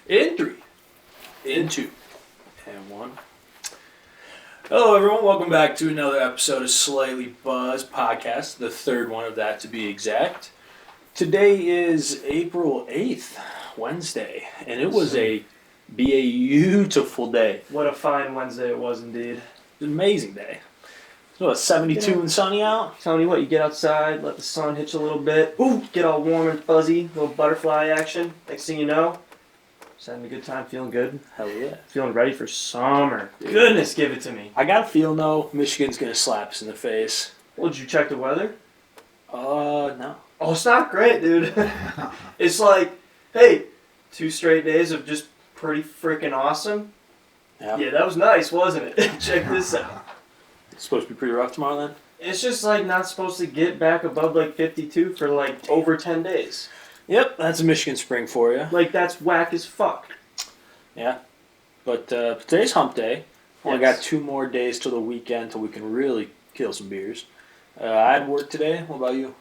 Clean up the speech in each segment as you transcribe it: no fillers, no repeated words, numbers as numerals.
In 3, in 2, and 1. Hello, everyone. Welcome back to another episode of Slightly Buzzed Podcast, the third one of that to be exact. Today is April 8th, Wednesday, and it was a beautiful day. What a fine Wednesday it was indeed. It was an amazing day. So, 72 and sunny out. Telling you what, you get outside, let the sun hit you a little bit. Ooh, get all warm and fuzzy, little butterfly action. Next thing you know, just having a good time, feeling good. Hell yeah. Feeling ready for summer. Goodness, give it to me. I got a feeling, though, Michigan's going to slap us in the face. Well, did you check the weather? No. Oh, it's not great, dude. It's like, hey, 2 straight days of just pretty freaking awesome. Yeah, that was nice, wasn't it? Check this out. It's supposed to be pretty rough tomorrow, then? It's just like not supposed to get back above like 52 for like over 10 days. Yep, that's a Michigan spring for you. Like, that's whack as fuck. Yeah. But today's hump day. Only got 2 more days till the weekend till we can really kill some beers. I had work today. What about you?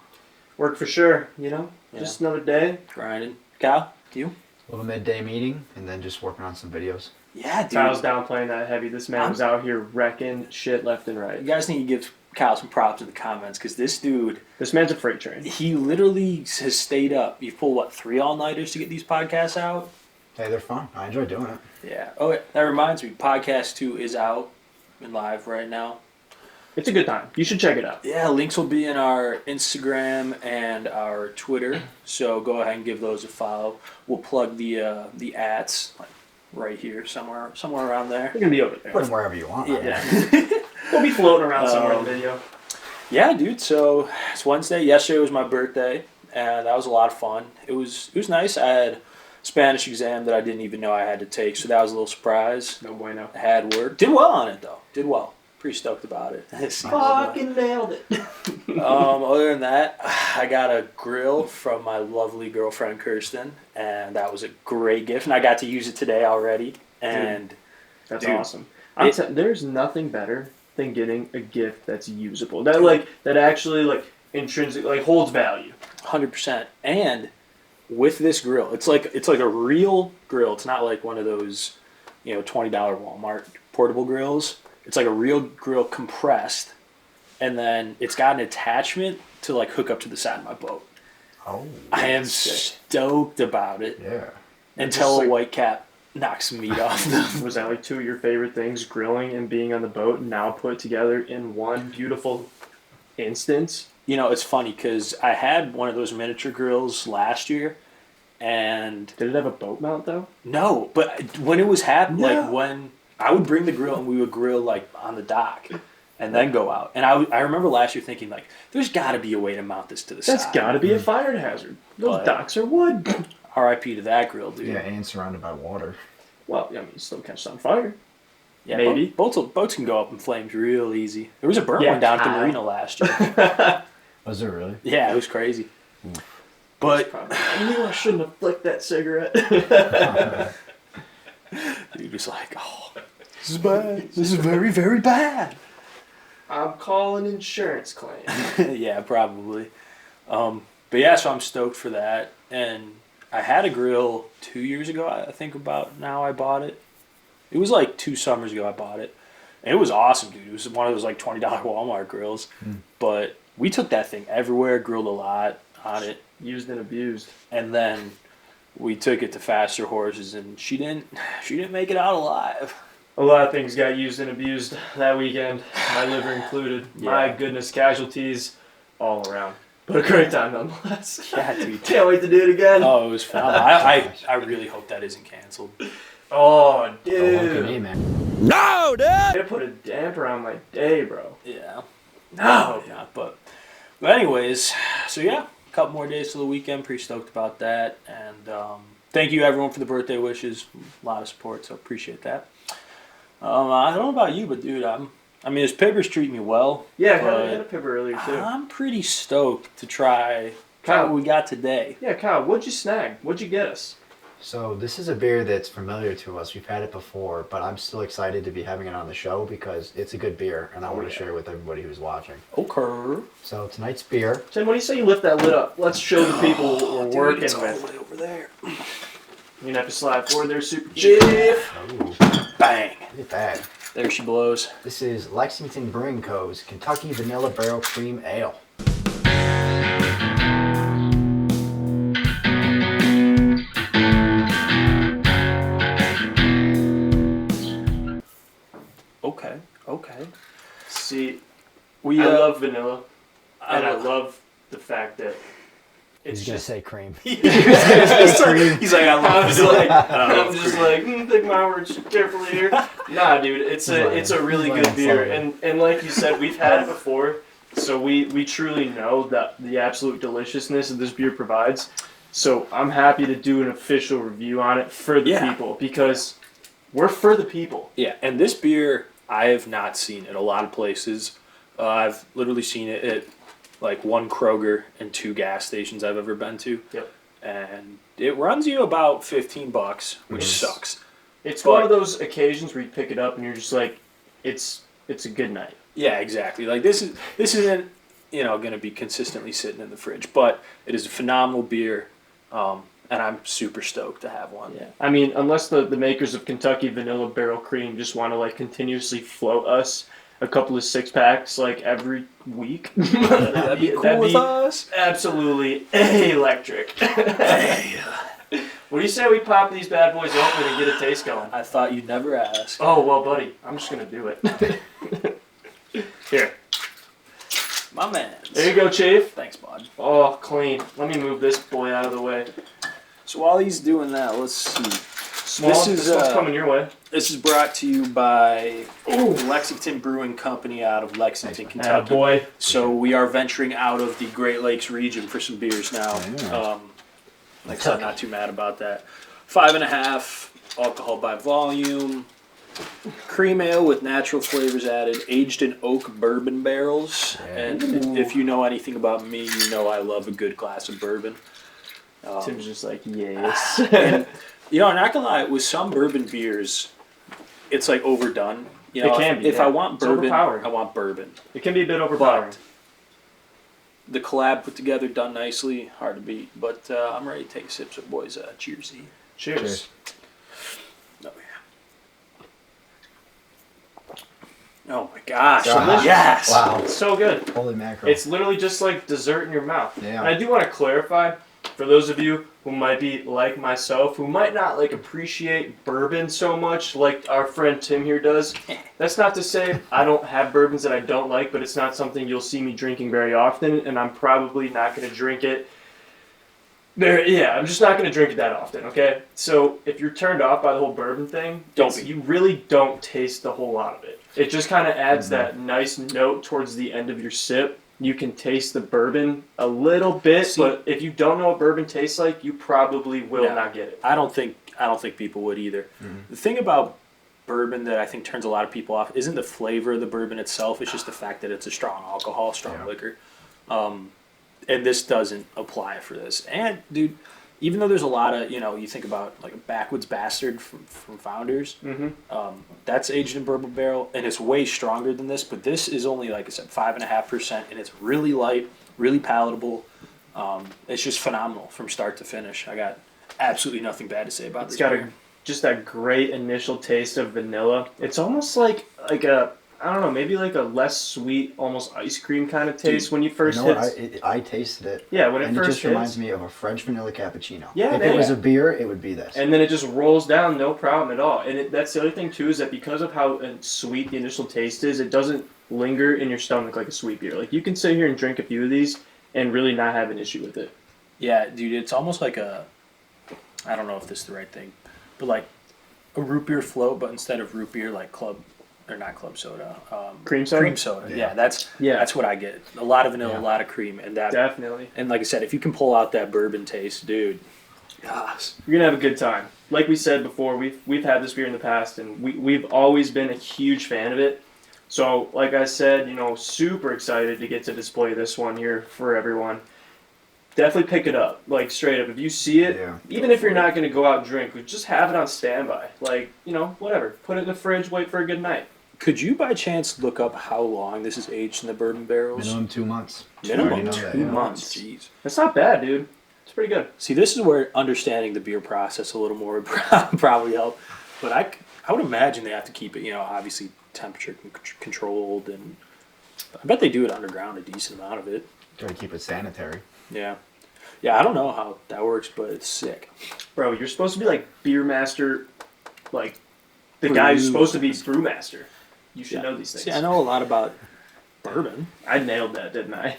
Work for sure, you know? Yeah. Just another day. Grinding. Kyle, you? A little midday meeting, and then just working on some videos. Yeah, dude. Kyle's downplaying that heavy. This man was out here wrecking shit left and right. You guys need to give Kyle some props in the comments, because this dude... This man's a freight train. He literally has stayed up. You've pulled, 3 all-nighters to get these podcasts out? Hey, they're fun. I enjoy doing it. Yeah. Oh, that reminds me. Podcast 2 is out and live right now. It's a good time. You should check it out. Yeah, links will be in our Instagram and our Twitter, so go ahead and give those a follow. We'll plug the ads right here, somewhere around there. We're going to be over there. Put them wherever you want. Yeah. We'll be floating around somewhere in the video. Yeah, dude. So it's Wednesday. Yesterday was my birthday, and that was a lot of fun. It was nice. I had a Spanish exam that I didn't even know I had to take, so that was a little surprise. No bueno. I had work. Did well on it, though. Did well. Pretty stoked about it. Fucking nailed it. Other than that, I got a grill from my lovely girlfriend Kirsten, and that was a great gift. And I got to use it today already. And that's awesome. There's nothing better than getting a gift that's usable. That actually intrinsic holds value. 100%. And with this grill, it's like a real grill. It's not like one of those, $20 Walmart portable grills. It's like a real grill compressed, and then it's got an attachment to hook up to the side of my boat. Oh. I am stoked about it. Yeah. Until a white cap knocks meat off them. Was that 2 of your favorite things, grilling and being on the boat, now put together in one beautiful instance? It's funny because I had one of those miniature grills last year, and... Did it have a boat mount, though? No, but when it was happening, when... I would bring the grill and we would grill on the dock and then go out. And I remember last year thinking there's got to be a way to mount this to the side. That's got to be a fire hazard. Those docks are wood. R.I.P. to that grill, dude. Yeah, and surrounded by water. Well, you still catch on fire. Yeah, maybe. Boats can go up in flames real easy. There was a burnt one down at the marina last year. Was there really? Yeah, it was crazy. But I knew I shouldn't have flicked that cigarette. Dude was this is bad. This is very, very bad. I'm calling insurance claim. Yeah, probably. But yeah, so I'm stoked for that. And I had a grill 2 years ago, I think about now I bought it. It was 2 summers ago I bought it. And it was awesome, dude. It was one of those $20 Walmart grills. But we took that thing everywhere, grilled a lot on it. Used and abused. And then we took it to Faster Horses, and she didn't make it out alive. A lot of things got used and abused that weekend, my liver included. Yeah. My goodness, casualties all around. But a great time nonetheless. Yeah, dude. Can't wait to do it again. Oh, it was fun. I really hope that isn't canceled. Oh, dude. Don't look at me, man. No, dude! It put a damper on my day, bro. Yeah. No, I hope not. But anyways, so yeah, a couple more days till the weekend. Pretty stoked about that. And thank you, everyone, for the birthday wishes. A lot of support, so appreciate that. I don't know about you, but dude, this Pibbers treat me well. Yeah, I had a Pibber earlier too. I'm pretty stoked to try what we got today. Yeah, Kyle, what'd you snag? What'd you get us? So this is a beer that's familiar to us. We've had it before, but I'm still excited to be having it on the show because it's a good beer, and I want to share it with everybody who's watching. Okay. So tonight's beer. Tim, what do you say you lift that lid up? Let's show the people what we're working it's with. all the way over there. You're gonna have to slide forward there, Super Chief. Oh, Bang. look at that. There she blows. This is Lexington Brewing Co.'s Kentucky Vanilla Barrel Cream Ale. Okay. See, We I love vanilla, and I love- love the fact that it's He's gonna just. say cream. He's like, I love I'm just vanilla. like, I love I'm just cream. like, pick my words carefully here. Nah, dude, it's a really good beer, and like you said, we've had it before, so we truly know that the absolute deliciousness that this beer provides. So I'm happy to do an official review on it for the people because we're for the people. Yeah, and this beer I have not seen at a lot of places. I've literally seen it at like one Kroger and 2 gas stations I've ever been to. Yep. And it runs you about $15, which sucks. It's one of those occasions where you pick it up and you're just like, it's a good night. Yeah, exactly. Like this isn't going to be consistently sitting in the fridge, but it is a phenomenal beer, and I'm super stoked to have one. Yeah. I mean, unless the makers of Kentucky Vanilla Barrel Cream just want to like continuously float us a couple of 6-packs like every week. That'd be cool with us. Absolutely electric. What do you say we pop these bad boys open and get a taste going? I thought you'd never ask. Oh, well, buddy, I'm just going to do it. Here. My man. There you go, Chief. Thanks, bud. Oh, clean. Let me move this boy out of the way. So while he's doing that, let's see. Small, this one's coming your way. This is brought to you by Lexington Brewing Company out of Lexington, Kentucky. Boy. So we are venturing out of the Great Lakes region for some beers now. Like I said, not too mad about that. 5.5 alcohol by volume. Cream ale with natural flavors added, aged in oak bourbon barrels. And if you know anything about me, you know I love a good glass of bourbon. Tim's just like, yes. And, I'm not gonna lie, with some bourbon beers, it's like overdone. It can be. If I want It's bourbon, overpowering. I want bourbon. It can be a bit overpowering. But the collab put together, done nicely, hard to beat. But I'm ready to take a sip, so boys, cheers. Cheers. Oh yeah. Oh my gosh! Delicious. Yes. Wow. It's so good. Holy mackerel. It's literally just like dessert in your mouth. Yeah. And I do want to clarify, for those of you who might be like myself, who might not like appreciate bourbon so much like our friend Tim here does, that's not to say I don't have bourbons that I don't like, but it's not something you'll see me drinking very often, and I'm probably not going to drink it. I'm just not going to drink it that often, okay? So if you're turned off by the whole bourbon thing, you really don't taste the whole lot of it. It just kind of adds that nice note towards the end of your sip. You can taste the bourbon a little bit, but if you don't know what bourbon tastes like, you probably will not get it. I don't think people would either. The thing about bourbon that I think turns a lot of people off isn't the flavor of the bourbon itself. It's just the fact that it's a strong alcohol, strong liquor. And this doesn't apply for this. And, dude, even though there's a lot of, you think about like a Backwoods Bastard from Founders, that's aged in bourbon barrel, and it's way stronger than this, but this is only, like I said, 5.5%, and it's really light, really palatable. It's just phenomenal from start to finish. I got absolutely nothing bad to say about this beer. It's got just that great initial taste of vanilla. It's almost like a, I don't know, maybe like a less sweet, almost ice cream kind of taste when you first hit. I tasted it. Yeah, when it and first it just hits. reminds me of a French vanilla cappuccino. Yeah, if it was a beer, it would be this. And then it just rolls down, no problem at all. And that's the other thing too, is that because of how sweet the initial taste is, it doesn't linger in your stomach like a sweet beer. Like you can sit here and drink a few of these and really not have an issue with it. Yeah, dude, it's almost like I don't know if this is the right thing, but like a root beer float, but instead of root beer, like not club soda. Cream soda? Cream soda, yeah. That's what I get. A lot of vanilla, a lot of cream. And that definitely. And like I said, if you can pull out that bourbon taste, dude, gosh. You're going to have a good time. Like we said before, we've had this beer in the past, and we've always been a huge fan of it. So, like I said, super excited to get to display this one here for everyone. Definitely pick it up, like straight up. If you see it, even if you're not going to go out and drink, just have it on standby. Like, whatever. Put it in the fridge, wait for a good night. Could you by chance look up how long this is aged in the bourbon barrels? Minimum 2 months. Minimum 2 months. Jeez. That's not bad, dude. It's pretty good. See, this is where understanding the beer process a little more would probably help. But I would imagine they have to keep it, obviously temperature controlled, and I bet they do it underground a decent amount of it. Try to keep it sanitary. Yeah. Yeah, I don't know how that works, but it's sick. Bro, you're supposed to be like beer master, like the guy who's supposed to be brewmaster. You should know these things. See, I know a lot about bourbon. I nailed that, didn't I?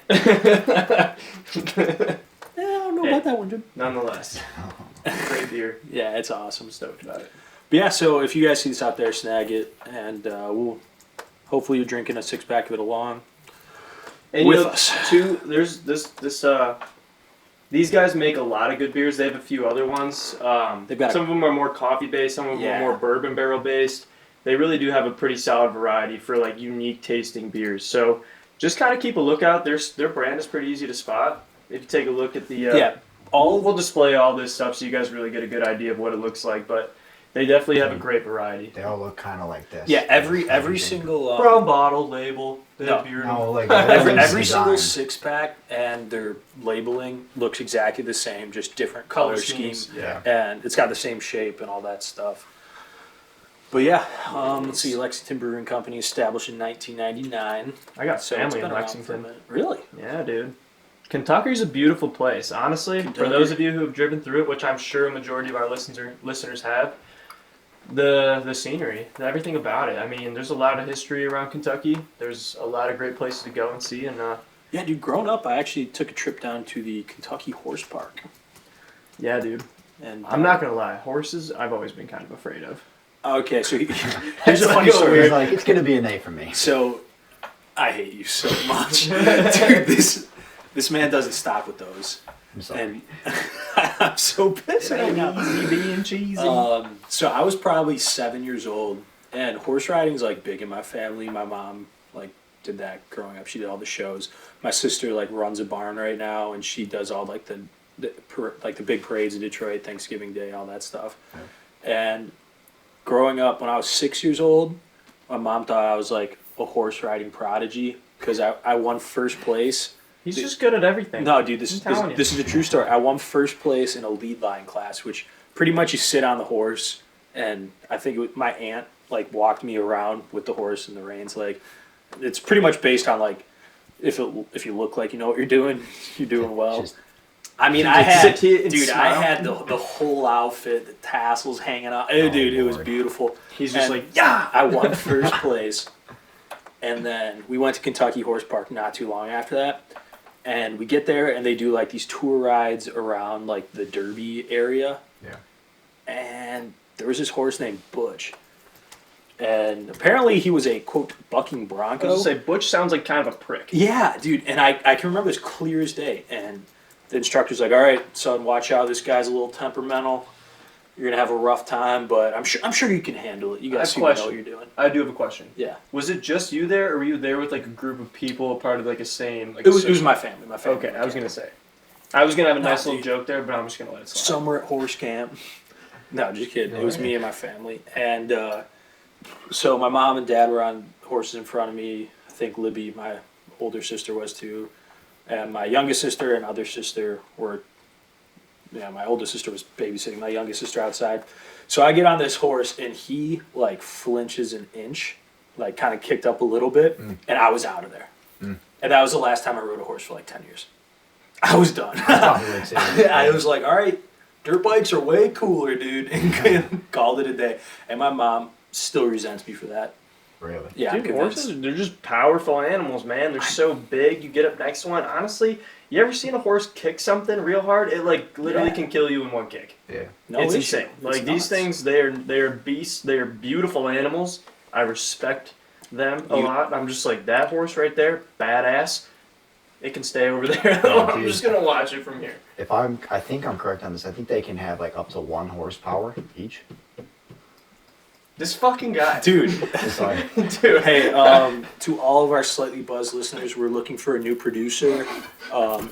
Yeah, I don't know about that one, Jim. Nonetheless, great beer. Yeah, it's awesome. I'm stoked about it. But yeah, so if you guys see this out there, snag it, and hopefully you're drinking a 6-pack of it along And with us. Too, there's this these guys make a lot of good beers. They have a few other ones. Some of them are more coffee based, some of them are more bourbon barrel based. They really do have a pretty solid variety for like unique tasting beers. So just kind of keep a lookout. Their brand is pretty easy to spot. If you take a look at the we'll display all this stuff so you guys really get a good idea of what it looks like. But they definitely have a great variety. They all look kind of like this. Yeah, every single brown bottle label. Every single 6-pack and their labeling looks exactly the same, just different color schemes. Yeah. And it's got the same shape and all that stuff. But yeah, let's see. Lexington Brewing Company, established in 1999. I got So family it's in been around Lexington. for a minute. Really? Yeah, dude. Kentucky's a beautiful place. Honestly, for those of you who have driven through it, which I'm sure a majority of our listeners have, the scenery, everything about it. I mean, there's a lot of history around Kentucky. There's a lot of great places to go and see. And Yeah, dude. Growing up, I actually took a trip down to the Kentucky Horse Park. Yeah, dude. And I'm not gonna lie, horses I've always been kind of afraid of. Okay, so here's a funny It's story. like, it's gonna be an A for me. So, I hate you so much, dude. This man doesn't stop with those, I'm sorry. and I'm so pissed right now. Easy being cheesy. So I was probably 7 years old, and horse riding is like big in my family. My mom like did that growing up. She did all the shows. My sister like runs a barn right now, and she does all like the big parades in Detroit, Thanksgiving Day, all that stuff. Okay. And growing up, when I was 6 years old, my mom thought I was like a horse riding prodigy because I won first place. He's just good at everything. No, dude, this is a true story. I won first place in a lead line class, which pretty much you sit on the horse, and I think my aunt like walked me around with the horse and the reins. Like, it's pretty much based on like if you look like you know what you're doing well. I mean, I had the whole outfit, the tassels hanging out. Oh, dude, it was beautiful. He's just I won first place. And then we went to Kentucky Horse Park not too long after that. And we get there, and they do, like, these tour rides around, like, the Derby area. Yeah. And there was this horse named Butch. And apparently he was a, quote, bucking bronco. I was going to say, Butch sounds like kind of a prick. Yeah, dude. And I can remember this clear as day. And the instructor's like, all right, son, watch out. This guy's a little temperamental. You're going to have a rough time, but I'm sure you can handle it. You guys know what you're doing. I do have a question. Yeah. Was it just you there, or were you there with like a group of people, part of like a same... Like it was my family. Okay, I was going to say. I was going to have a nice little joke there, but I'm just going to let it slide. Summer at horse camp. No, just kidding. It was me and my family. And so my mom and dad were on horses in front of me. I think Libby, my older sister, was too. And my youngest sister and other sister were... Yeah, my oldest sister was babysitting my youngest sister outside. So I get on this horse, and he, like, flinches an inch, like, kind of kicked up a little bit, and I was out of there. And that was the last time I rode a horse for, like, 10 years. I was done. I was like, all right, dirt bikes are way cooler, dude, and called it a day. And my mom still resents me for that. Really? Yeah, dude, horses, they're just powerful animals, man. They're so big. You get up next to one. Honestly, you ever seen a horse kick something real hard? It like literally can kill you in one kick. Yeah. No, it's insane. Like these things, they are beasts. They are beautiful animals. I respect them a lot. I'm just like, that horse right there, badass. It can stay over there. I'm just gonna watch it from here. I think I'm correct on this. I think they can have like up to 1 horsepower each. This fucking guy. Dude. Sorry. Dude. Hey, to all of our Slightly Buzzed listeners, we're looking for a new producer.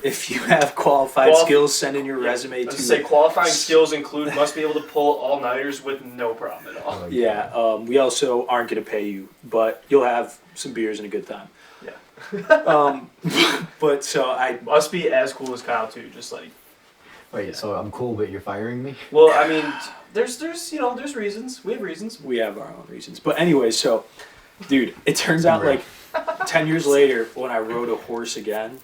If you have qualified skills, send in your resume to... Say qualifying skills include must be able to pull all-nighters with no problem at all. Yeah, we also aren't going to pay you, but you'll have some beers and a good time. Yeah. But so I... Must be as cool as Kyle, too, just like... Wait, so I'm cool, but you're firing me? Well, I mean, there's reasons. We have reasons. We have our own reasons. But anyway, so, dude, it turns out like 10 years later, when I rode a horse again,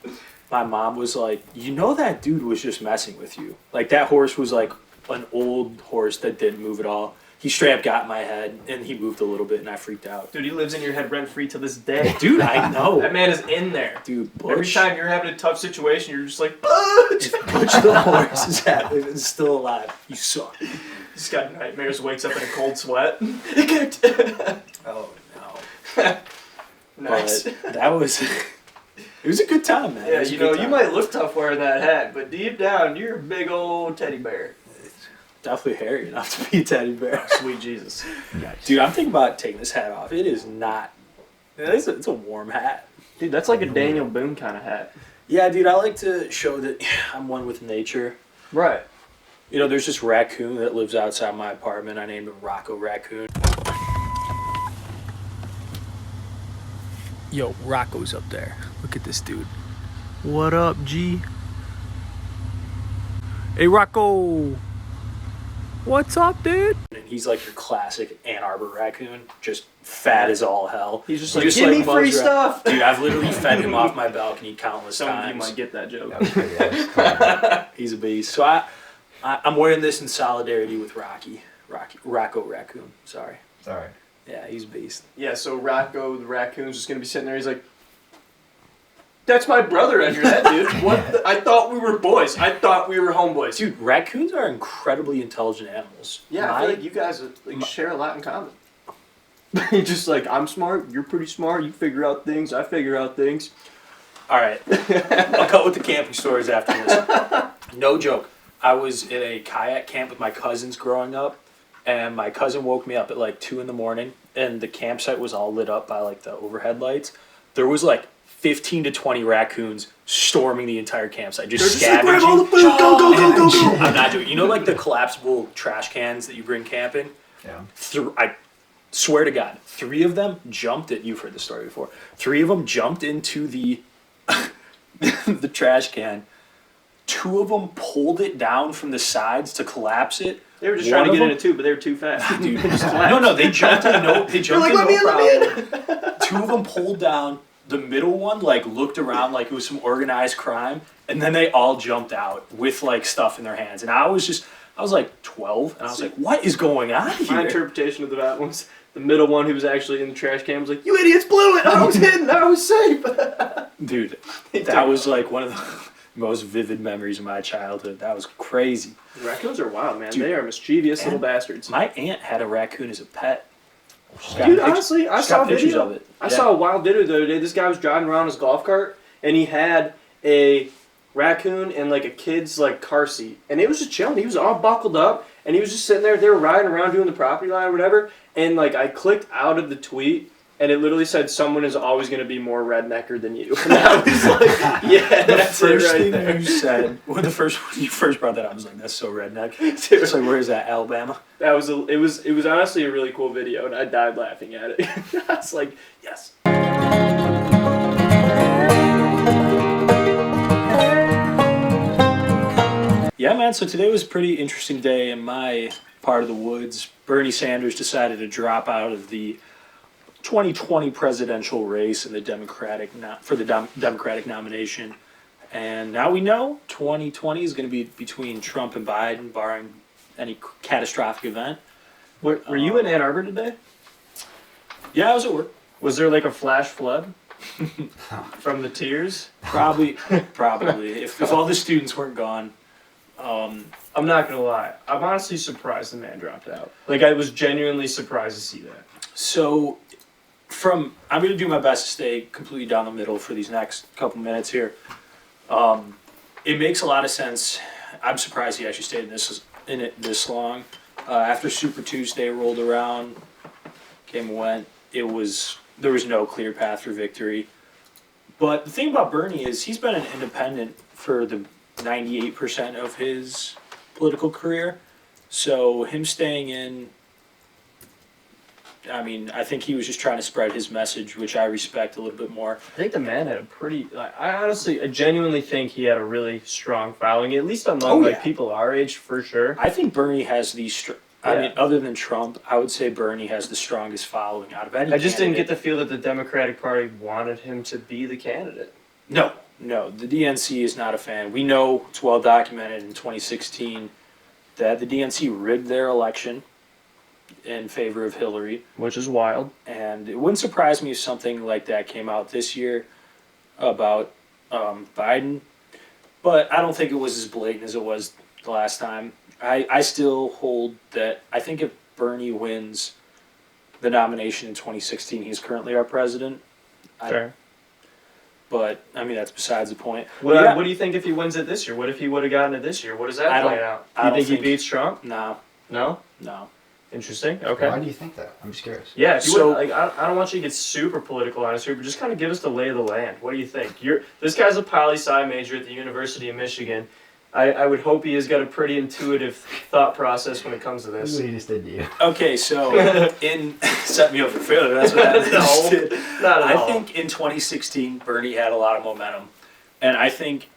my mom was like, you know that dude was just messing with you. Like, that horse was like an old horse that didn't move at all. He straight up got in my head, and he moved a little bit, and I freaked out. Dude, he lives in your head rent-free to this day. Dude, I know. That man is in there. Dude, Every Butch, time you're having a tough situation, you're just like, Butch! if Butch the horse is still alive, you suck. He's got nightmares, wakes up in a cold sweat. Oh, no. Nice. But that was... It was a good time, man. Yeah, you know, you might look tough wearing that hat, but deep down, you're a big old teddy bear. Definitely hairy enough to be a teddy bear. Oh, sweet Jesus. Nice. Dude, I'm thinking about taking this hat off. It is not... It's a warm hat. Dude, that's like a Daniel Boone kind of hat. Yeah, dude, I like to show that I'm one with nature. Right. You know, there's this raccoon that lives outside my apartment. I named him Rocco Raccoon. Yo, Rocco's up there. Look at this dude. What up, G? Hey, Rocco! What's up, dude? And he's like your classic Ann Arbor raccoon, just fat as all hell. He's just He like, give me free bugs around. stuff! Dude, I've literally fed him off my balcony countless Some times. of you might get that joke. That was pretty nice. He's a beast. So I'm wearing this in solidarity with Rocco Raccoon. Sorry. Sorry. Yeah, he's a beast. Yeah, so Rocco the raccoon's just gonna be sitting there, he's like, that's my brother under that, dude. I thought we were boys. I thought we were homeboys. Dude, raccoons are incredibly intelligent animals. Yeah, I feel like you guys share a lot in common. You're just like, I'm smart, you're pretty smart, you figure out things, I figure out things. All right. I'll cut with the camping stories after this. No joke. I was in a kayak camp with my cousins growing up, and my cousin woke me up at like 2 a.m, and the campsite was all lit up by like the overhead lights. There was like 15 to 20 raccoons storming the entire campsite, just scavenging. Grab all the food, go. I'm not doing it. You know, like the collapsible trash cans that you bring camping? Yeah. I swear to God, 3 of them jumped at, you've heard the story before, 3 of them jumped into the the trash can. 2 of them pulled it down from the sides to collapse it. They were just trying to get in it too, but they were too fast. Dude, no, they jumped in. They jumped in. Let me in. 2 of them pulled down. The middle one like looked around like it was some organized crime, and then they all jumped out with like stuff in their hands. And I was like 12, and I was like, "What is going on here?" My interpretation of that was the middle one who was actually in the trash can was like, "You idiots blew it! I was hidden. I was safe." Dude, that was like one of the most vivid memories of my childhood. That was crazy. Raccoons are wild, man. Dude, they are mischievous little bastards. My aunt had a raccoon as a pet. Dude, honestly, I saw pictures video of it. I saw a wild video the other day. This guy was driving around his golf cart, and he had a raccoon in like a kid's like car seat, and it was just chilling. He was all buckled up, and he was just sitting there. They were riding around doing the property line or whatever, and like I clicked out of the tweet, and it literally said, "Someone is always going to be more rednecker than you." And I was like, "Yeah, that's it First right thing there." you said, when you first brought that up, I was like, "That's so redneck." Dude. It's like, where is that, Alabama? It was honestly a really cool video, and I died laughing at it. I was like, yes. Yeah, man, so today was a pretty interesting day in my part of the woods. Bernie Sanders decided to drop out of the 2020 presidential race in the Democratic nomination. And now we know 2020 is going to be between Trump and Biden, barring any catastrophic event. Were you in Ann Arbor today? Yeah, I was at work. Was there like a flash flood from the tears? Probably. If all the students weren't gone. I'm not gonna lie. I'm honestly surprised the man dropped out. Like I was genuinely surprised to see that. So, I'm going to do my best to stay completely down the middle for these next couple minutes here. It makes a lot of sense. I'm surprised he actually stayed in it this long. After Super Tuesday rolled around, came and went, there was no clear path for victory. But the thing about Bernie is he's been an independent for the 98% of his political career. So him staying in I mean, I think he was just trying to spread his message, which I respect a little bit more. I think the man had a pretty. I genuinely think he had a really strong following, at least among people our age, for sure. I think Bernie has the. I mean, other than Trump, I would say Bernie has the strongest following out of any. I just didn't get the feel that the Democratic Party wanted him to be the candidate. No, the DNC is not a fan. We know it's well documented in 2016 that the DNC rigged their election in favor of Hillary. Which is wild. And it wouldn't surprise me if something like that came out this year about Biden. But I don't think it was as blatant as it was the last time. I still hold that I think if Bernie wins the nomination in 2016, he's currently our president. Fair. But, I mean, that's besides the point. What do you think if he wins it this year? What if he would have gotten it this year? What does that play out? Do you think he beats Trump? No. No? No. Interesting. Okay. Why do you think that? I'm just curious. Yeah, I don't want you to get super political on us here, but just kind of give us the lay of the land. What do you think? This guy's a poli-sci major at the University of Michigan. I would hope he has got a pretty intuitive thought process when it comes to this. That's what he just did to you. Okay, so set me up for failure. That's what happened. No, not at all. I think in 2016, Bernie had a lot of momentum. And I think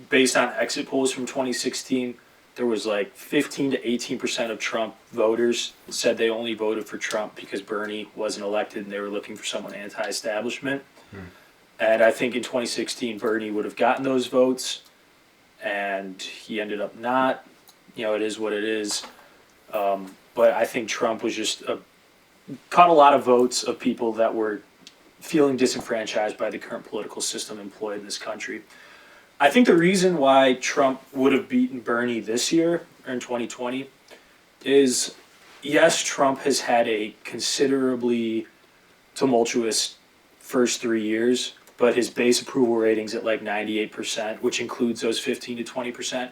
based on exit polls from 2016, there was like 15 to 18% of Trump voters said they only voted for Trump because Bernie wasn't elected and they were looking for someone anti-establishment. And I think in 2016, Bernie would have gotten those votes. And he ended up not. It is what it is. But I think Trump was just caught a lot of votes of people that were feeling disenfranchised by the current political system employed in this country. I think the reason why Trump would have beaten Bernie this year, or in 2020, is, yes, Trump has had a considerably tumultuous first 3 years, but his base approval rating's at like 98%, which includes those 15 to 20%.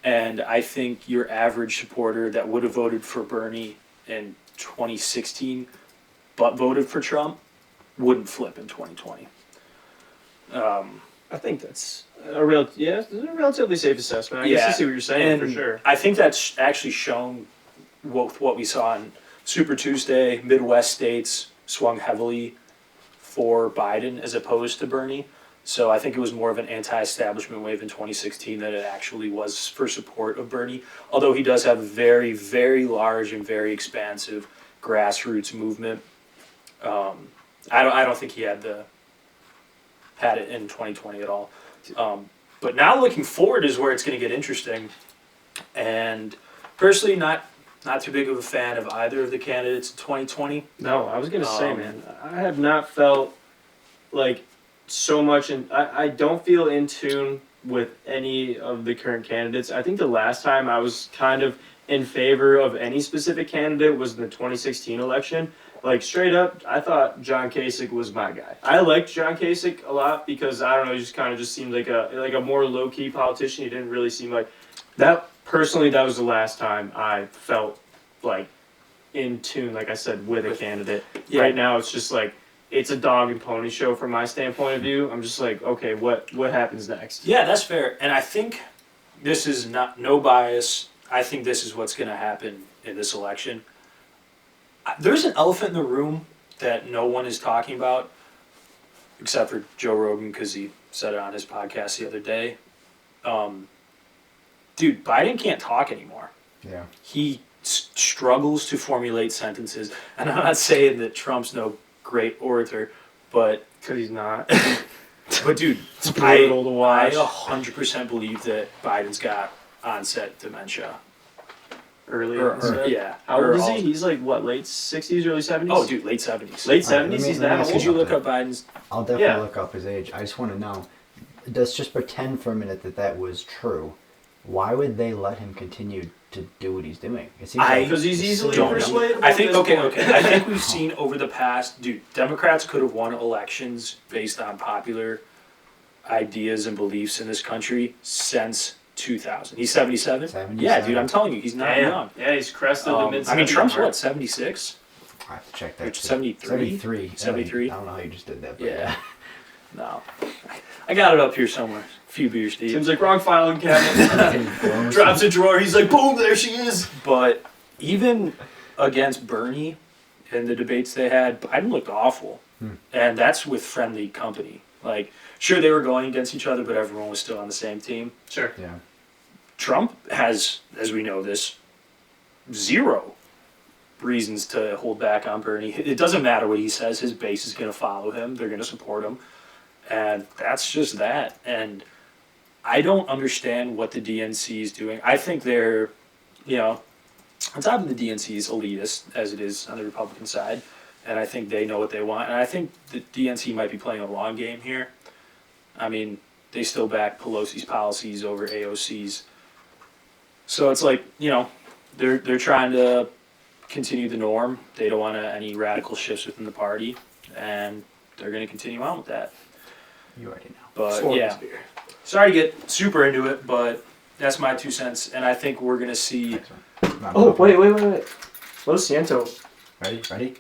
And I think your average supporter that would have voted for Bernie in 2016 but voted for Trump wouldn't flip in 2020. I think that's a relatively safe assessment. I guess I see what you're saying, for sure. I think that's actually shown what we saw on Super Tuesday. Midwest states swung heavily for Biden as opposed to Bernie. So I think it was more of an anti-establishment wave in 2016 than it actually was for support of Bernie. Although he does have a very, very large and very expansive grassroots movement. I don't think he had it in 2020 at all. But now looking forward is where it's going to get interesting. And personally, not too big of a fan of either of the candidates in 2020. No, I was going to say, man, I have not felt like so much, and I don't feel in tune with any of the current candidates. I think the last time I was kind of in favor of any specific candidate was in the 2016 election. Like, straight up, I thought John Kasich was my guy. I liked John Kasich a lot because, I don't know, he just kind of just seemed like a more low-key politician. He didn't really seem like... Personally, that was the last time I felt, like, in tune, like I said, with a candidate. Yeah. Right now, it's just like, it's a dog and pony show from my standpoint of view. I'm just like, okay, what happens next? Yeah, that's fair. And I think this is no bias. I think this is what's going to happen in this election. There's an elephant in the room that no one is talking about, except for Joe Rogan, because he said it on his podcast the other day. Dude, Biden can't talk anymore. Yeah. He struggles to formulate sentences. And I'm not saying that Trump's no great orator, but... Because he's not. But dude, it's brutal to watch. I 100% believe that Biden's got onset dementia. Yeah. How old is he? He's like, what, late 60s, early 70s? Oh, dude, late 70s. Late 70s? He's that old? Could you look up Biden's... I'll definitely look up his age. I just want to know, let's just pretend for a minute that was true. Why would they let him continue to do what he's doing? Because he's easily persuadable. I think, okay. I think we've seen over the past... Dude, Democrats could have won elections based on popular ideas and beliefs in this country since... 2000. He's 77? Yeah, dude, I'm telling you, he's not young. Yeah, he's crested the mid-70s. I mean, Trump's what, 76? I have to check that. 73? 73. I don't know how you just did that, but yeah. No. I got it up here somewhere. A few beers deep. Seems like wrong filing cabinet. Drops a drawer, he's like, boom, there she is. But even against Bernie, in the debates they had, Biden looked awful. And that's with friendly company. Like, sure, they were going against each other, but everyone was still on the same team. Sure. Yeah. Trump has, as we know this, zero reasons to hold back on Bernie. It doesn't matter what he says. His base is going to follow him. They're going to support him. And that's just that. And I don't understand what the DNC is doing. I think they're, on top of the DNC is elitist, as it is on the Republican side. And I think they know what they want. And I think the DNC might be playing a long game here. I mean, they still back Pelosi's policies over AOC's. So it's like, they're trying to continue the norm. They don't want any radical shifts within the party. And they're going to continue on with that. You already know. But, yeah. Sorry to get super into it, but that's my 2 cents. And I think we're going to see... Oh, wait. Lo Siento. Ready?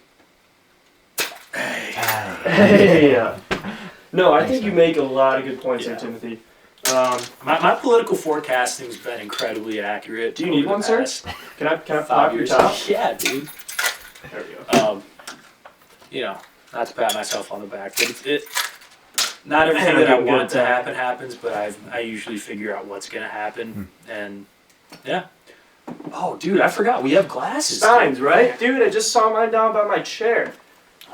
Hey. No, I think you make a lot of good points there, Timothy. My political forecasting's been incredibly accurate. Do you need one, sir? Can I pop 5 your years. top? Yeah, dude. There we go. Not to pat myself on the back, but not everything that I want to happen happens, but I usually figure out what's gonna happen, and yeah. Oh, dude, I forgot we have glasses. Steins, right? Dude, I just saw mine down by my chair.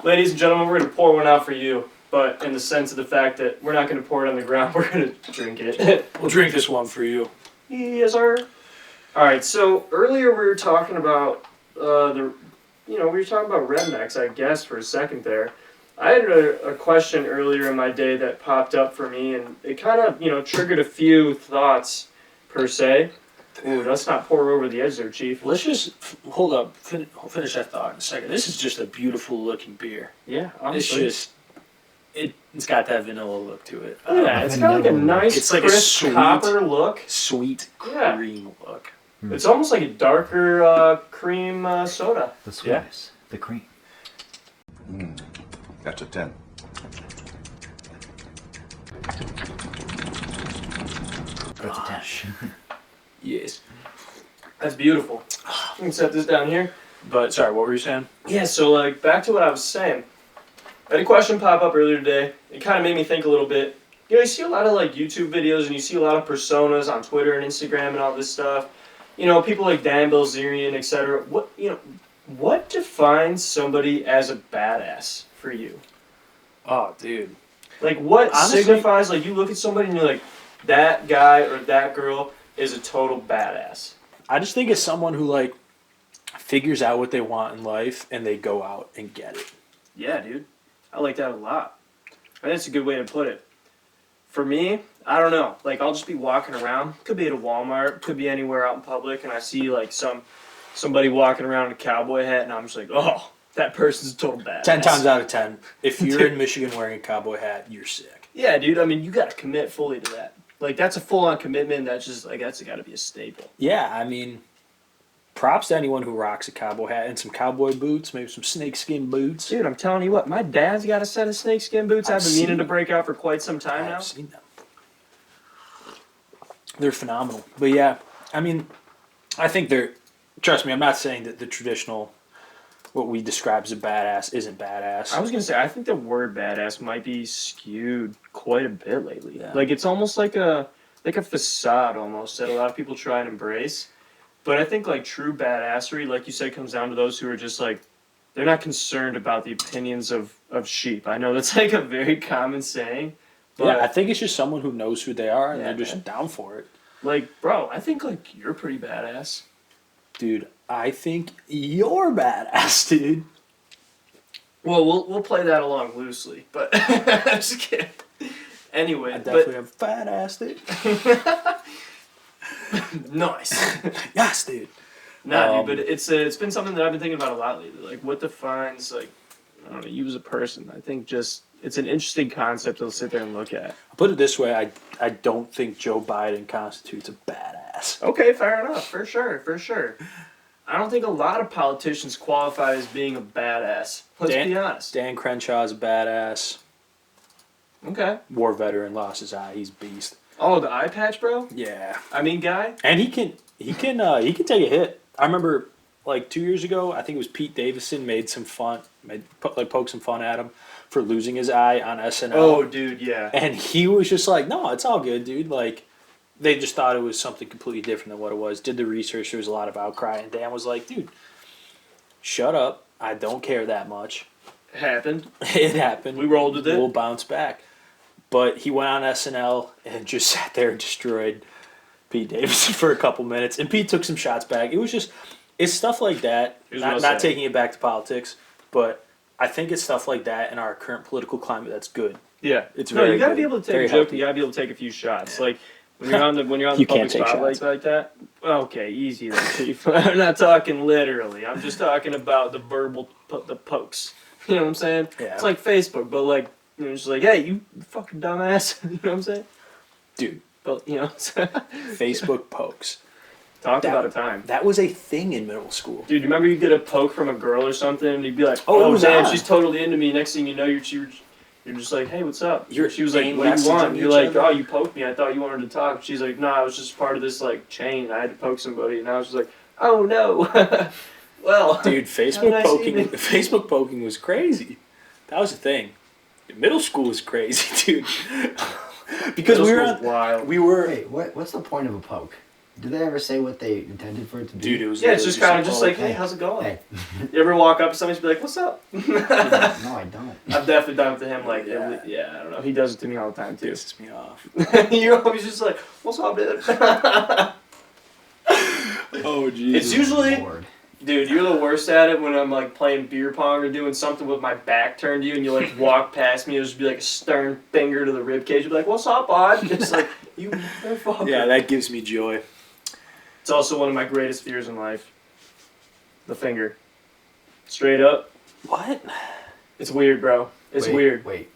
Ladies and gentlemen, we're gonna pour one out for you, but in the sense of the fact that we're not gonna pour it on the ground, we're gonna drink it. We'll drink this one for you. Yes, sir. All right. So earlier we were talking about we were talking about rednecks, I guess, for a second there. I had a question earlier in my day that popped up for me, and it kind of, triggered a few thoughts, per se. Ooh, let's not pour over the edge there, Chief. Let's just hold up. Finish that thought in a second. This is just a beautiful looking beer. Yeah, honestly. It's just it's got that vanilla look to it. Yeah, it's got like a nice, it's like crisp a sweet, copper look. Sweet Yeah. cream look. It's almost like a darker cream soda. The sweetness. The cream. That's a 10. That's a 10. Yes. That's beautiful. You can set this down here. But sorry, what were you saying? Yeah, so back to what I was saying. I had a question pop up earlier today. It kind of made me think a little bit. You see a lot of YouTube videos, and you see a lot of personas on Twitter and Instagram and all this stuff. People like Dan Bilzerian, etc. What defines somebody as a badass for you? Oh, dude. What Honestly, signifies, you look at somebody and you're like, that guy or that girl is a total badass. I just think it's someone who figures out what they want in life and they go out and get it. Yeah, dude. I like that a lot. I think that's a good way to put it. For me, I don't know. I'll just be walking around. Could be at a Walmart. Could be anywhere out in public. And I see, somebody walking around in a cowboy hat. And I'm just like, oh, that person's a total badass. 10 times out of 10, if you're in Michigan wearing a cowboy hat, you're sick. Yeah, dude. I mean, you got to commit fully to that. That's a full-on commitment. That's just, that's got to be a staple. Yeah, I mean, props to anyone who rocks a cowboy hat and some cowboy boots, maybe some snakeskin boots. Dude, I'm telling you what, my dad's got a set of snakeskin boots I've been meaning to break out for quite some time now. I've seen them. They're phenomenal. But yeah, I mean, I think trust me, I'm not saying that the traditional, what we describe as a badass isn't badass. I was going to say, I think the word badass might be skewed quite a bit lately. Yeah. It's almost like a facade almost that a lot of people try and embrace. But I think true badassery, like you said, comes down to those who are just they're not concerned about the opinions of sheep. I know that's a very common saying. But yeah, I think it's just someone who knows who they are and Yeah, they're just man. down for it. Bro, I think you're pretty badass. Dude, I think you're badass, dude. Well, we'll play that along loosely, but I'm just kidding. Anyway, I definitely have a fat ass, dude. Nice. Yes, dude. Nah, dude, but it's been something that I've been thinking about a lot lately. What defines I don't know, you as a person? I think just it's an interesting concept to sit there and look at. I'll put it this way, I don't think Joe Biden constitutes a badass. Okay, fair enough. For sure. I don't think a lot of politicians qualify as being a badass. Let's be honest. Dan Crenshaw's a badass. Okay. War veteran, lost his eye. He's a beast. Oh, the eye patch, bro? Yeah. I mean, guy? And he can take a hit. I remember like 2 years ago, I think it was Pete Davidson poked some fun at him for losing his eye on SNL. Oh, dude, yeah. And he was just like, no, it's all good, dude. Like, they just thought it was something completely different than what it was. Did the research. There was a lot of outcry. And Dan was like, dude, shut up. I don't care that much. It happened. It happened. We rolled with it. We'll bounce back. But he went on SNL and just sat there and destroyed Pete Davidson for a couple minutes. And Pete took some shots back. It was just, it's stuff like that. Not taking it back to politics, but I think it's stuff like that in our current political climate that's good. Yeah. It's no, very you got to good. be able to take Very a joke. healthy. You got to be able to take a few shots. Like, when you're on the You public can't take spotlight shots. like that, okay, easy then, Chief. I'm not talking literally. I'm just talking about the verbal, the pokes. You know what I'm saying? Yeah. It's like Facebook, but like, you know, just like, hey, you fucking dumbass. You know what I'm saying? Dude, But, you know, Facebook pokes. talk about a time. That was a thing in middle school. Dude, you remember you get a poke from a girl or something, and you'd be like, Oh, it oh was damn, on. she's totally into me. Next thing you know, you're just like, hey, what's up? You're she was like, aim what do you want? messaging You're each like, other? oh, you poked me. I thought you wanted to talk. She's like, no, I was just part of this like chain. I had to poke somebody, and I was just like, oh no. Well, Dude, Facebook poking was crazy. That was a thing. Middle school was crazy, dude. Because wild. Wait, what's the point of a poke? Did they ever say what they intended for it to be? Dude, it was Yeah, it's just kind of just like, hey, hey, how's it going? Hey. You ever walk up to somebody and be like, what's up? No, I don't. I've definitely done it to him. Like, Yeah. yeah, I don't know. He does it to me all the time too. pisses me off. You're always just like, what's up, dude? Oh, jeez. It's usually, Lord. dude, you're the worst at it when I'm like playing beer pong or doing something with my back turned to you and you like walk past me. It'll just be like a stern finger to the rib cage. You'll be like, what's up, bud? It's like, you motherfucker. Yeah, that gives me joy. It's also one of my greatest fears in life. The finger. Straight up. What? It's weird, bro. It's weird. Wait.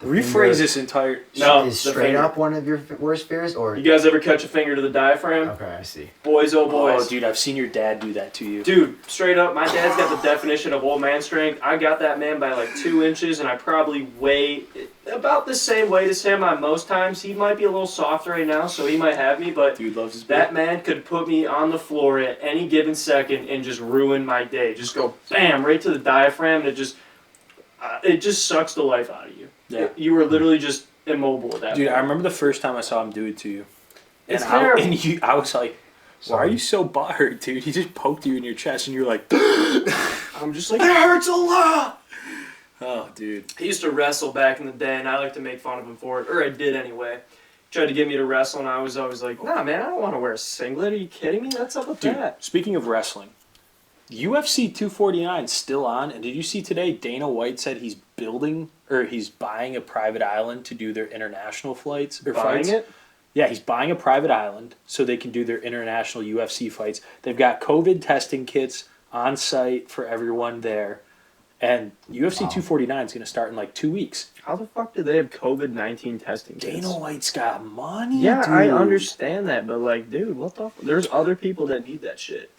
The Rephrase finger this entire... No, Is the straight finger. up one of your worst fears, or? You guys ever catch a finger to the diaphragm? Okay, I see. Boys, oh boys. Oh, dude, I've seen your dad do that to you. Dude, straight up, my dad's got the definition of old man strength. I got that man by like 2 inches, and I probably weigh about the same weight as him on most times. He might be a little soft right now, so he might have me, but Dude loves his that man could put me on the floor at any given second and just ruin my day. Just go bam, right to the diaphragm, and it just sucks the life out of you. Yeah. You were literally just immobile at that Dude, point. I remember the first time I saw him do it to you. It's And terrible. I was like, why are Sorry. you so butthurt, dude? He just poked you in your chest, and you're like, I'm just like, it hurts a lot! oh, dude. He used to wrestle back in the day, and I like to make fun of him for it, or I did anyway. Tried to get me to wrestle, and I was always like, nah, man, I don't want to wear a singlet. Are you kidding me? What's up with Dude, that? speaking of wrestling, UFC 249 is still on, and did you see today Dana White said he's buying a private island to do their international flights or Buying fights? it? Yeah, he's buying a private island so they can do their international UFC fights. They've got COVID testing kits on site for everyone there, and UFC 249 is going to start in like 2 weeks. How the fuck do they have COVID-19 testing kits? Dana White's got money, Yeah, dude. I understand that, but like, dude, what the There's other people that need that shit.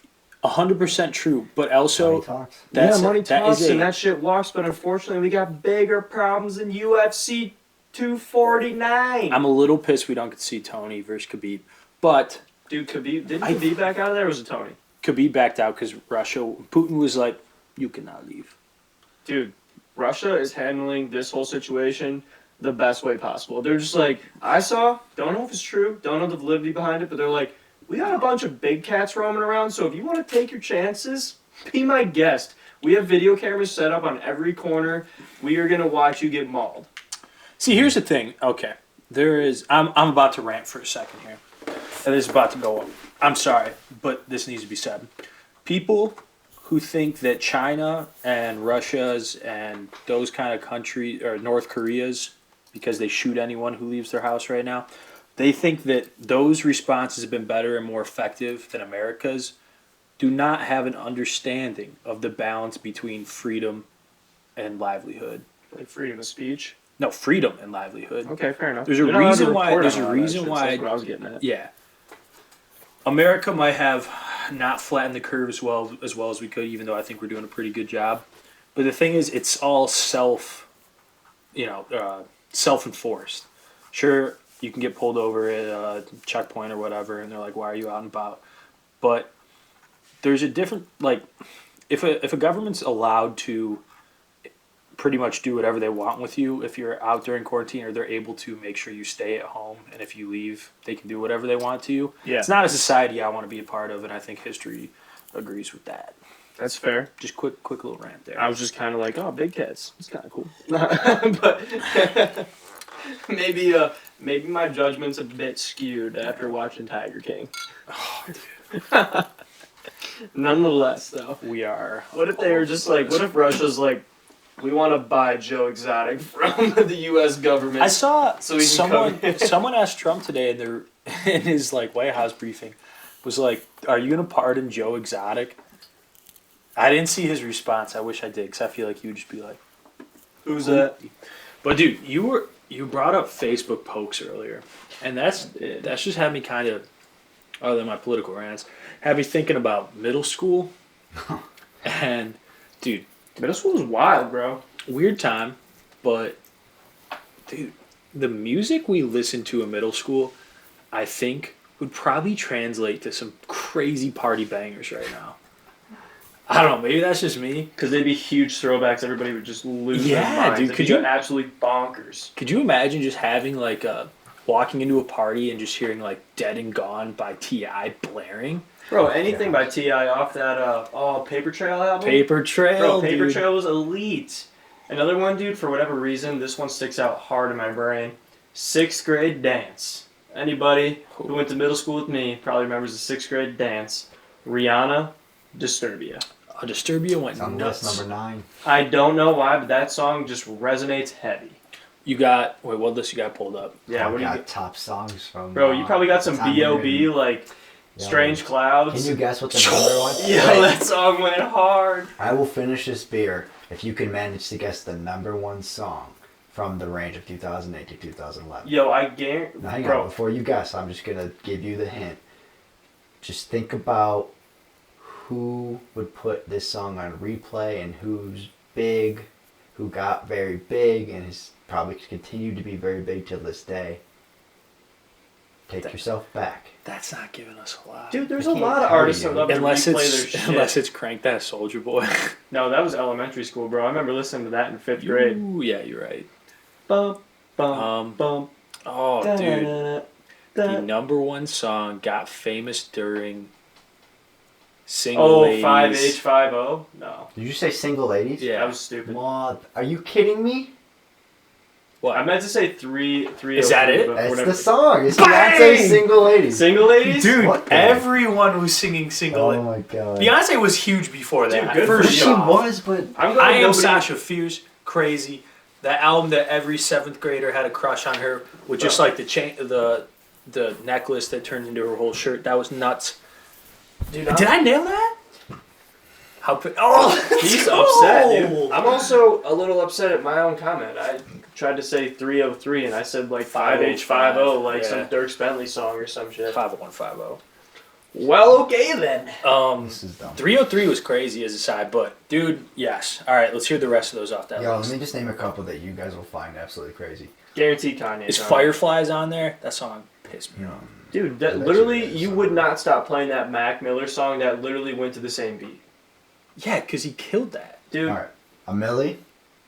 100% true, but also Money talks. Money that talks is and that shit walks, but unfortunately we got bigger problems in UFC 249. I'm a little pissed we don't get to see Tony versus Khabib, but Dude, didn't Khabib back out of there, or was it Tony? Khabib backed out because Putin was like, you cannot leave. Dude, Russia is handling this whole situation the best way possible. They're just like, don't know if it's true, don't know the validity behind it, but they're like, we got a bunch of big cats roaming around, so if you want to take your chances, be my guest. We have video cameras set up on every corner. We are going to watch you get mauled. See, here's the thing. Okay, I'm about to rant for a second here, and this is about to go up. I'm sorry, but this needs to be said. People who think that China and Russia's and those kind of countries, or North Korea's, because they shoot anyone who leaves their house right now, they think that those responses have been better and more effective than America's, do not have an understanding of the balance between freedom and livelihood. Like freedom of speech. No, freedom and livelihood. Okay, fair enough. There's a You're not allowed to reason why. report There's on a all that reason shit, so why. That's what I was getting at. Yeah. America might have not flattened the curve as well as we could, even though I think we're doing a pretty good job. But the thing is, it's all self-enforced. Sure, you can get pulled over at a checkpoint or whatever, and they're like, "Why are you out and about?" But there's a different, like, if a government's allowed to pretty much do whatever they want with you if you're out during quarantine, or they're able to make sure you stay at home, and if you leave, they can do whatever they want to you. Yeah. It's not a society I want to be a part of, and I think history agrees with that. That's fair. Just quick little rant there. I was just kind of like, oh, big cats. It's kind of cool. But maybe my judgment's a bit skewed after watching Tiger King. Oh, dude. Nonetheless, though. We are. What if they were just like, what if Russia's like, we want to buy Joe Exotic from the U.S. government? I saw so we can someone asked Trump today in his like White House briefing, was like, "Are you gonna pardon Joe Exotic?" I didn't see his response. I wish I did, because I feel like he would just be like, Who's that? But dude, you brought up Facebook pokes earlier, and that's just had me kind of, other than my political rants, had me thinking about middle school. And dude, Middle school is wild, bro. weird time, but dude, the music we listened to in middle school, I think would probably translate to some crazy party bangers right now. I don't know, maybe that's just me. Because they'd be huge throwbacks. Everybody would just lose their Yeah, minds. dude, It'd could be you- absolutely bonkers? Could you imagine just having like walking into a party and just hearing like Dead and Gone by T.I. blaring? Bro, anything by T.I. off that Paper Trail album? Paper Trail, Bro, Paper dude. Trail was elite. Another one, dude, for whatever reason, this one sticks out hard in my brain. 6th grade dance. Anybody who went to middle school with me probably remembers the 6th grade dance. Rihanna, Disturbia. Disturbia went It's on nuts. list number 9. I don't know why, but that song just resonates heavy. You got what list you got pulled up? Yeah, I've what do you got top songs from. Bro, you probably got some time B.O.B. period. like Yeah. Strange Clouds. Can you guess what the number was? Yo, that song went hard. I will finish this beer if you can manage to guess the number 1 song from the range of 2008 to 2011. Yo, I guarantee. Now, hang on, Bro, before you guess, I'm just gonna give you the hint. Just think about who would put this song on replay and who's big, who got very big and has probably continued to be very big till this day. Take yourself back. That's not giving us a lot. dude, there's I a can't lot of tell artists you. that love to unless replay their it's shit. unless it's Crank That Soldier Boy. No, that was elementary school, bro. I remember listening to that in 5th grade. Ooh, yeah, you're right. Bum, bum, Um, bum. Oh, Da, dude, da, the da. number 1 song got famous during Single Ladies. 5H50? No. Did you say single ladies? Yeah. That was stupid. What? Are you kidding me? What? I meant to say 303. Is that it? but That's whatever. the song. It's Bang! Beyonce's Single Ladies. Single ladies? Dude, What the- everyone was singing Single Oh Ladies. my god. Beyonce was huge before Dude, that. good for First you. She off. was, but I'm glad I Am nobody- Sasha Fierce, crazy. That album that every 7th grader had a crush on her with just like the chain, the necklace that turned into her whole shirt. That was nuts. Dude, Did I nail that? Oh, He's upset, dude. I'm also a little upset at my own comment. I tried to say 303 and I said like 5H50, like Yeah. some Dierks Bentley song or some shit. 50150. Well, okay then. this is dumb. 303 was crazy as a side, but dude, yes. All right, let's hear the rest of those off that Yo, let list. me just name a couple that you guys will find absolutely crazy. Guaranteed Kanye. Is song. Fireflies on there? That song pissed me off. Dude, that That literally, shit is you so would good. not stop playing that Mac Miller song that literally went to the same beat. Yeah, because he killed that. Dude, Alright. A Millie?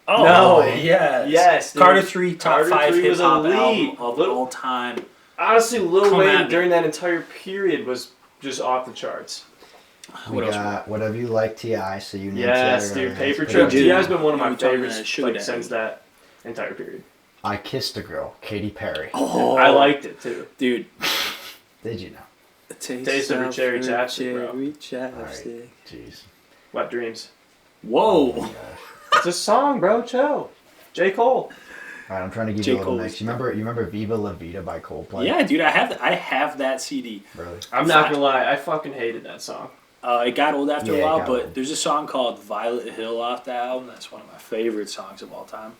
Oh, No. yes. Yes, dude. Carter 3, top Carter 5 3 was hip hop elite. album of Little- all time. honestly, Lil Come at Wayne me. during that entire period was just off the charts. We What else? got Whatever You Like T.I., so you named Yes, that dude, earlier. Paper That's Trail. pretty T.I.'s good. been one of Yeah, my we talking favorites about Sugar like, Daddy. since that entire period. I Kissed a Girl, Katy Perry. Oh, I liked it too. dude. Did you know? Taste of her cherry chapstick, bro. Alright. Jeez. Wet Dreams. Whoa. Oh my gosh. It's a song, bro. Chill. J. Cole. Alright, I'm trying to give J. you a little Cole's- mix. You remember Viva La Vida by Coldplay? Yeah, dude, I have that CD. Really? I'm not gonna lie, I fucking hated that song. It got old after Yeah, a it while, got but old. there's a song called Violet Hill off that album. That's one of my favorite songs of all time.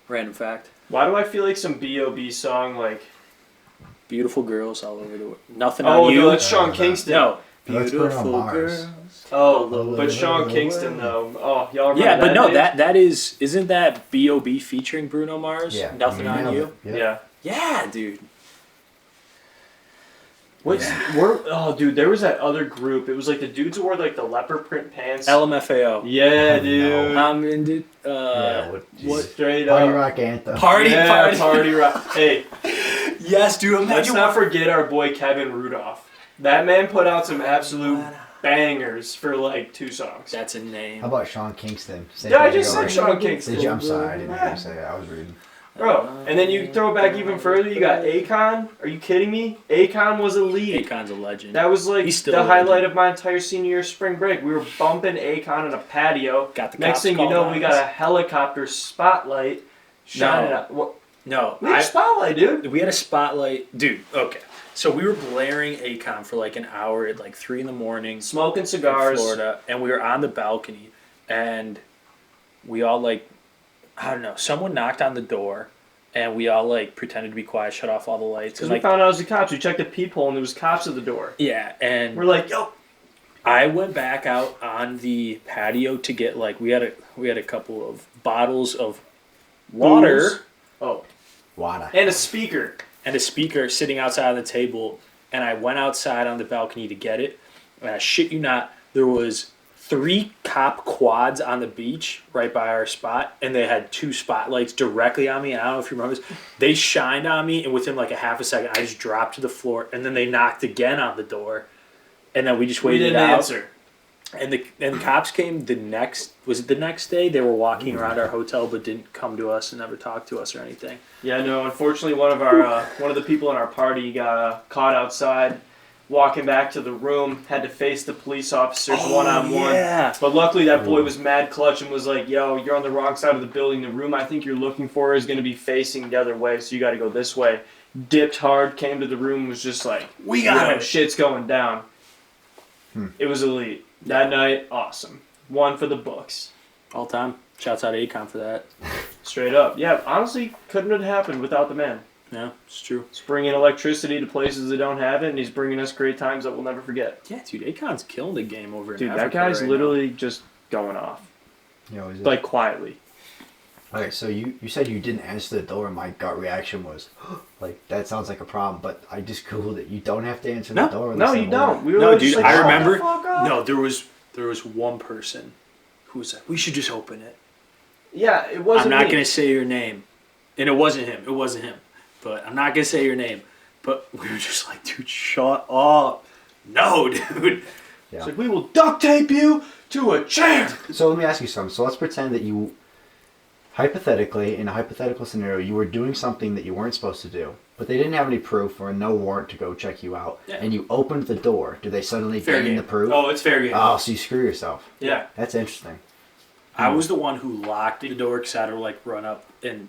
Random fact. Why do I feel like some B.O.B. song like? Beautiful girls all over the world. Nothing Oh on you. no, that's Sean Kingston. No. That's Bruno Beautiful Mars. girls. Oh, but Sean Kingston though. Oh, y'all remember Yeah, but that no, name? that isn't that B.O.B. featuring Bruno Mars? Yeah. Nothing on nailed you. it. Yep. Yeah. Yeah, dude. Dude, there was that other group. It was like the dudes who wore like the leopard print pants. LMFAO. Yeah, dude. I'm into What straight Party up? rock anthem. Party rock. Hey, yes, dude. let's not forget our boy Kevin Rudolph. That man put out some absolute bangers for like 2 songs. That's a name. How about Sean Kingston? Yeah, I just said Sean Kingston. Did you? I'm sorry, I didn't hear you say it. I was reading. Bro, and then you throw it back even further, you got Akon. Are you kidding me? Akon was elite. Akon's a legend. That was like He's still the a highlight legend. of my entire senior year spring break. We were bumping Akon in a patio. Got the Next cops thing you called know, on we us. got a helicopter spotlight shining out. What? No, We had a spotlight, dude. we had a spotlight. Dude, okay. So we were blaring Akon for like an hour at like 3 in the morning. Smoking In cigars. Florida, and we were on the balcony, and we all like, I don't know, someone knocked on the door, and we all like pretended to be quiet, shut off all the lights, Because and we like, found out it was the cops. We checked the peephole and there was cops at the door. yeah, and We're like, yo. I went back out on the patio to get like we had a couple of bottles of water Booze. Oh. Wada. And a speaker. and a speaker sitting outside on the table, and I went outside on the balcony to get it, and I shit you not, there was 3 cop quads on the beach right by our spot, and they had 2 spotlights directly on me. And I don't know if you remember this. They shined on me, and within like a half a second, I just dropped to the floor. And then they knocked again on the door, and then we just We waited didn't out. answer. And the cops came the next day. They were walking around our hotel, but didn't come to us and never talked to us or anything. Yeah, no. Unfortunately, one of the people in our party got caught outside, walking back to the room. Had to face the police officers one-on-one. Yeah. But luckily, that boy was mad clutch and was like, "Yo, you're on the wrong side of the building. The room I think you're looking for is going to be facing the other way, so you got to go this way." Dipped hard, came to the room, was just like, We got it. Shit's going down." It was elite. That night, awesome. One for the books. All time. Shouts out to Akon for that. Straight up. Yeah, honestly, couldn't have happened without the man. Yeah, it's true. He's bringing electricity to places that don't have it, and he's bringing us great times that we'll never forget. Yeah, dude, Akon's killing the game over in Dude, Africa that guy's right literally just going off. You know, is it? Like, quietly. Okay, so you said you didn't answer the door, and my gut reaction was, like, that sounds like a problem, but I just googled it. You don't have to answer the door. No, unless you they don't. order. We were No, all dude, just like, I "Shut the remember. fuck up." No, there was one person who was like, "We should just open it." Yeah, it wasn't I'm not me. gonna say your name, and it wasn't him. It wasn't him. But I'm not gonna say your name. But we were just like, "Dude, shut up." No, dude. Yeah. It's like, we will duct tape you to a chair. So let me ask you something. So let's pretend that you, hypothetically, in a hypothetical scenario, you were doing something that you weren't supposed to do, but they didn't have any proof or no warrant to go check you out, Yeah. and you opened the door. Do they suddenly Fair gain game. the proof? Oh, it's fair game. Oh, so you screw yourself. Yeah. That's interesting. I was the one who locked the door because I had to like run up, and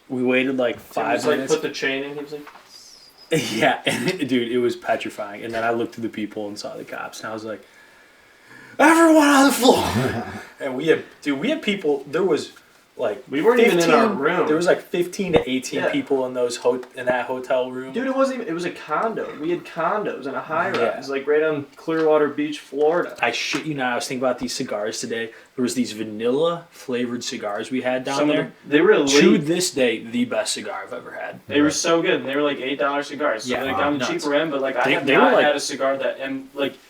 we waited like Tim 5 was like, minutes. put the chain in. He was like, Yeah, and dude, it was petrifying. And then I looked through the people and saw the cops, and I was like, "Everyone on the floor!" And we had people. There was like we weren't even in our room. There was like 15 to 18 Yeah. people in in that hotel room. Dude, it wasn't even, it was a condo. We had condos and a high rise, Yeah. like right on Clearwater Beach, Florida. I shit you not. I was thinking about these cigars today. There was these vanilla flavored cigars we had down there. They were elite. To this day, the best cigar I've ever had. They were so good, and they were like $8 cigars. So Yeah, like on the nuts. cheaper end, but like I have They were not like- had a cigar that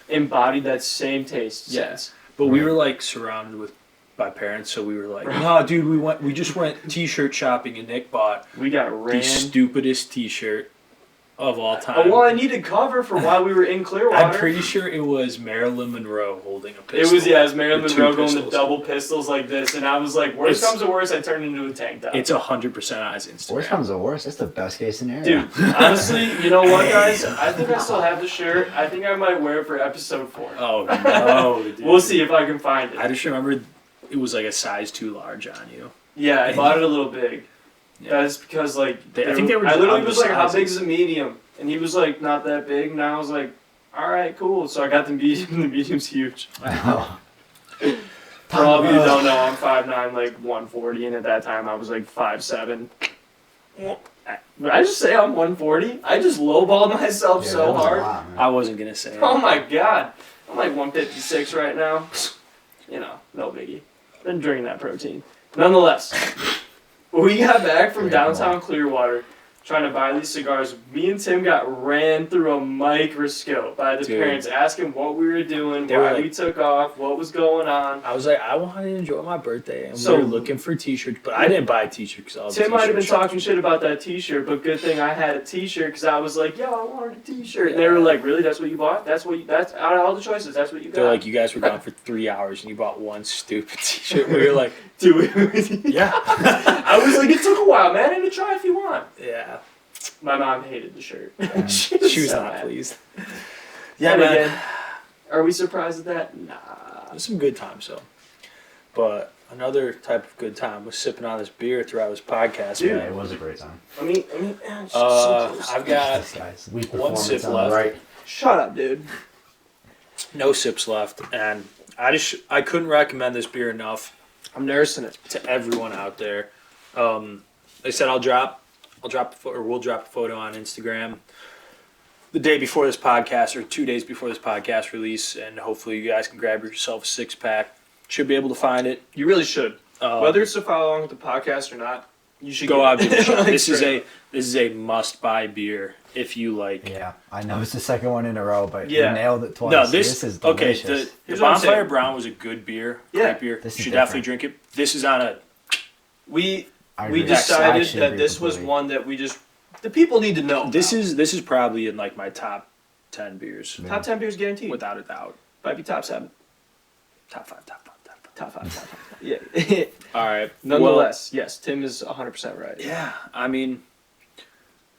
embodied that same taste Yeah. since. But we were like surrounded with my parents, so we were like, "No, dude, we just went t-shirt shopping, and Nick bought We got the ran. stupidest t-shirt of all time." Oh, well, I needed cover for while we were in Clearwater. I'm pretty sure it was Marilyn Monroe holding a It pistol. was, yeah, it was Marilyn With two Monroe going to pistols. double pistols like this, and I was like, worst It's- comes to worst, I turned into a tank top. It's 100% on his Instagram. Worst comes to worst. That's the best case scenario. Dude, honestly, you know what, guys? I think I still have the shirt. I think I might wear it for episode 4. Oh no, dude. We'll see if I can find it. I just remember it was like a size too large on you. Yeah, I bought it a little big. Yeah. That's because, like, I think they were I just literally out was of like, how sizes. big is a medium? And he was like, not that big. And I was like, all right, cool. So I got the medium. The medium's huge. Oh. For all of you who don't know, I'm 5'9", like 140. And at that time, I was like 5'7". Did I just say I'm 140? I just lowballed myself Yeah, so that was a hard. lot, man. I wasn't gonna say it. Oh my god. I'm like 156 right now. You know, no biggie. Been drinking that protein. Nonetheless, when we got back from Great downtown ball. Clearwater, trying to buy these cigars. Me and Tim got ran through a microscope by the Dude. parents asking what we were doing, They were why like- we took off, what was going on. I was like, I want to enjoy my birthday, and So- we were looking for T-shirts, but I didn't buy a T-shirt because all the Tim might have been T-shirts- talking shit about that T-shirt, but good thing I had a T-shirt because I was like, "Yo, I wanted a T-shirt." And they were like, "Really? That's what you bought? That's out of all the choices. That's what you got?" They're like, you guys were gone for 3 hours and you bought one stupid T-shirt. We were like, "Do it." yeah, I was like, "It took a while, man. And to try if you want." yeah. My mom hated the shirt. She was so not mad. pleased. Yeah, Yeah, man. again, are we surprised at that? Nah. There's some good times, though. But another type of good time was sipping on this beer throughout this podcast, Dude. Yeah, man. it was a great time. I mean, it's so close. I've got This guy's weak one performance sip on the left. right. Shut up, dude. no sips left, and I couldn't recommend this beer enough I'm nursing it. to everyone out there. They said we'll drop a photo on Instagram the day before this podcast, or 2 days before this podcast release, and hopefully you guys can grab yourself a 6-pack. Should be able to find it. You really should. Um, Whether it's to follow along with the podcast or not, you should go get out and give it a shot. Like, This straight is a must buy beer if you like. Yeah, I know it's the second one in a row, but Yeah. you nailed it twice. No, this is okay. delicious. The Here's what I'm Bonfire saying. Brown was a good beer, Yeah. great beer. This You is should definitely different. drink it. This is on a We I we agree. I decided actually that agree this was completely. one that the people need to know. this about. is probably in like my top 10 beers, Yeah. top 10 beers guaranteed. without a doubt. Might be top 7, Top 5, top 5, top 5. top 5, top 5. Yeah. All right. Nonetheless, yes, Tim is 100% right. Well, yeah, I mean,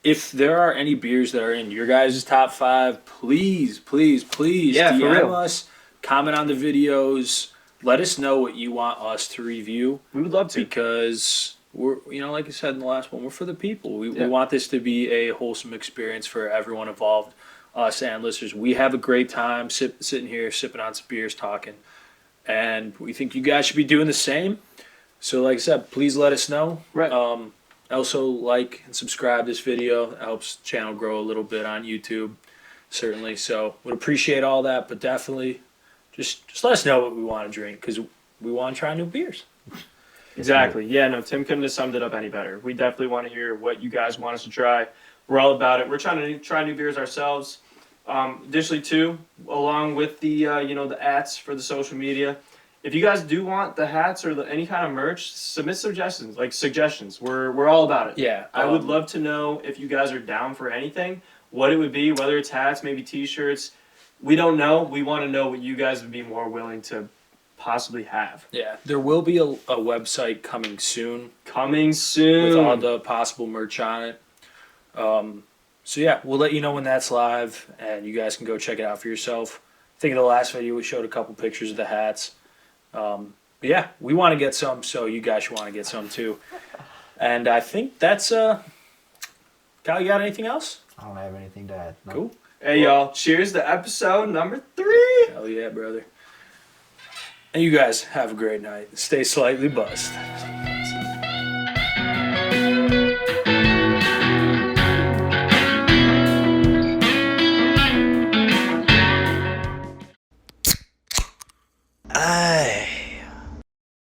if there are any beers that are in your guys' top 5, please Yeah, for DM real. us, comment on the videos, let us know what you want us to review, We would love to. because we're, like I said in the last one, we're for the people. We Yeah. want this to be a wholesome experience for everyone involved, us and listeners. We have a great time sitting here sipping on some beers, talking, and we think you guys should be doing the same. So like I said, please let us know. Right. Also like and subscribe this video. It helps the channel grow a little bit on YouTube, certainly. So would appreciate all that, but definitely just let us know what we want to drink, because we want to try new beers. Exactly. Yeah, no, Tim couldn't have summed it up any better. We definitely want to hear what you guys want us to try. We're all about it. We're trying to try new beers ourselves. Additionally, too, along with the the ads for the social media, if you guys do want the hats or any kind of merch, submit suggestions. We're all about it. Yeah. I would love to know if you guys are down for anything, what it would be, whether it's hats, maybe T-shirts. We don't know. We want to know what you guys would be more willing to possibly have. Yeah, there will be a website coming soon Coming soon. with all the possible merch on it. So yeah, we'll let you know when that's live, and you guys can go check it out for yourself. I think in the last video we showed a couple pictures of the hats. But yeah, we want to get some, so you guys should want to get some too. And I think that's Kyle, you got anything else? I don't have anything to add. No. Cool. Hey y'all, cheers to episode number 3. Hell yeah, brother. And you guys have a great night. Stay slightly buzzed.